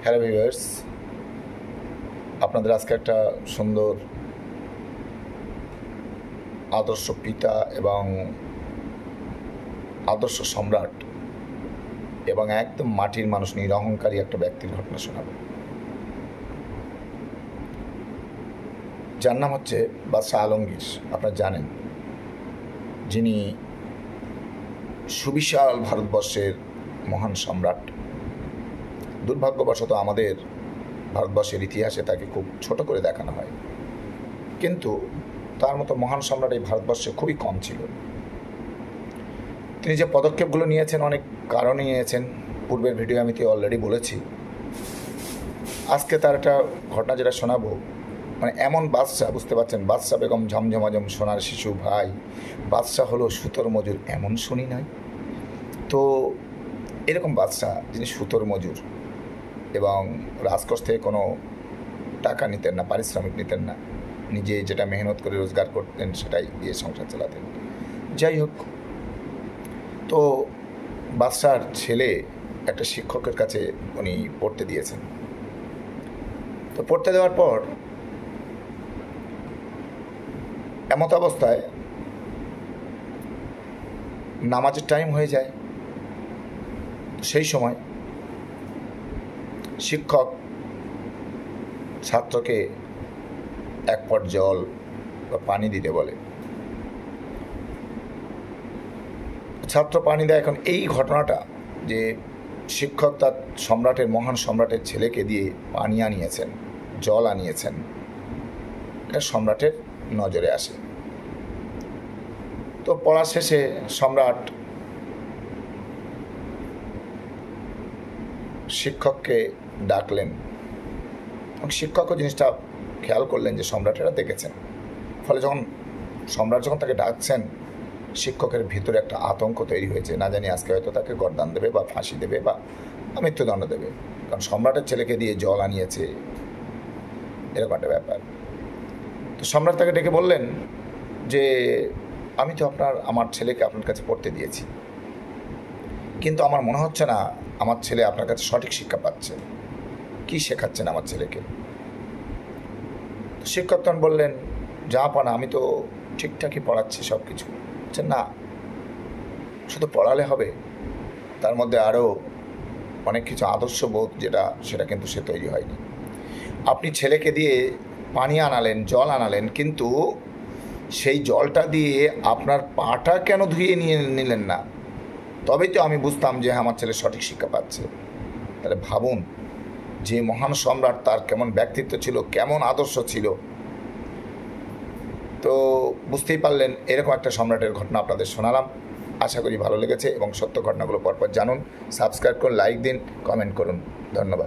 Hello viewers, আপনাদের আজকে একটা সুন্দর আদর্শ পিতা এবং আদর্শ সম্রাট এবং একদম মাটির মানুষ নিরহংকারী একটা ব্যক্তির ঘটনা শোনাব, যার নাম হচ্ছে বাদশাহ আলমগীর। আপনারা জানেন, যিনি সুবিশাল ভারতবর্ষের মহান সম্রাট। দুর্ভাগ্যবশত আমাদের ভারতবর্ষের ইতিহাসে তাকে খুব ছোট করে দেখানো হয়, কিন্তু তার মতো মহান সম্রাট এই ভারতবর্ষে খুবই কম ছিল। তিনি যে পদক্ষেপগুলো নিয়েছেন অনেক কারণে নিয়েছেন, পূর্বের ভিডিও আমি অলরেডি বলেছি। আজকে তার একটা ঘটনা যেটা শোনাবো, মানে এমন বাদশাহ, বুঝতে পারছেন, বাদশাহ বেগম ঝমঝমাঝম সোনার শিশু ভাই, বাদশাহ হলো সুতোর মজুর, এমন শুনি নাই তো। এরকম বাদশাহ যিনি সুতোর মজুর এবং রাজকোষ থেকে কোনো টাকা নিতেন না, পারিশ্রমিক নিতেন না, নিজে যেটা মেহনত করে রোজগার করতেন সেটাই দিয়ে সংসার চালাতেন। যাই হোক, তো বাদশার ছেলে একটা শিক্ষকের কাছে উনি পড়তে দিয়েছেন। তো পড়তে দেওয়ার পর এমত অবস্থায় নামাজের টাইম হয়ে যায়। সেই সময় শিক্ষক ছাত্রকে এক পট জল বা পানি দিতে বলে। ছাত্র পানি দেয়। এখন এই ঘটনাটা যে শিক্ষক তার সম্রাটের, মহান সম্রাটের ছেলেকে দিয়ে পানি আনিয়েছেন, জল আনিয়েছেন, এটা সম্রাটের নজরে আসে। তো পড়া শেষে সম্রাট শিক্ষককে ডাকলেন এবং শিক্ষকও জিনিসটা খেয়াল করলেন যে সম্রাট এটা দেখেছেন। ফলে সম্রাট যখন তাকে ডাকছেন, শিক্ষকের ভিতরে একটা আতঙ্ক তৈরি হয়েছে, না জানি আজকে হয়তো তাকে গর্দান দেবে বা ফাঁসি দেবে বা মৃত্যুদণ্ড দেবে, কারণ সম্রাটের ছেলেকে দিয়ে জল আনিয়েছে, এরকম একটা ব্যাপার। তো সম্রাট তাকে ডেকে বললেন যে আমি তো আমার ছেলেকে আপনার কাছে পড়তে দিয়েছি, কিন্তু আমার মনে হচ্ছে না আমার ছেলে আপনার কাছে সঠিক শিক্ষা পাচ্ছে। কি শেখাচ্ছেন আমার ছেলেকে? শিক্ষক তখন বললেন, যা পানা আমি তো ঠিকঠাকই পড়াচ্ছি সব কিছু। না, শুধু পড়ালে হবে, তার মধ্যে আরও অনেক কিছু আদর্শবোধ সেটা কিন্তু সে তৈরি হয়নি। আপনি ছেলেকে দিয়ে পানি আনালেন, জল আনালেন, কিন্তু সেই জলটা দিয়ে আপনার পাটা কেন ধুয়ে নিলেন না? তবেই তো আমি বুঝতাম যে আমার ছেলে সঠিক শিক্ষা পাচ্ছে। তাহলে ভাবুন, যে মহান সম্রাট, তার কেমন ব্যক্তিত্ব ছিল, কেমন আদর্শ ছিল। তো বুঝতেই পারলেন, এরকম একটা সম্রাটের ঘটনা আপনাদের শোনালাম। আশা করি ভালো লেগেছে এবং সত্য ঘটনাগুলো পরপর জানুন। সাবস্ক্রাইব করুন, লাইক দিন, কমেন্ট করুন। ধন্যবাদ।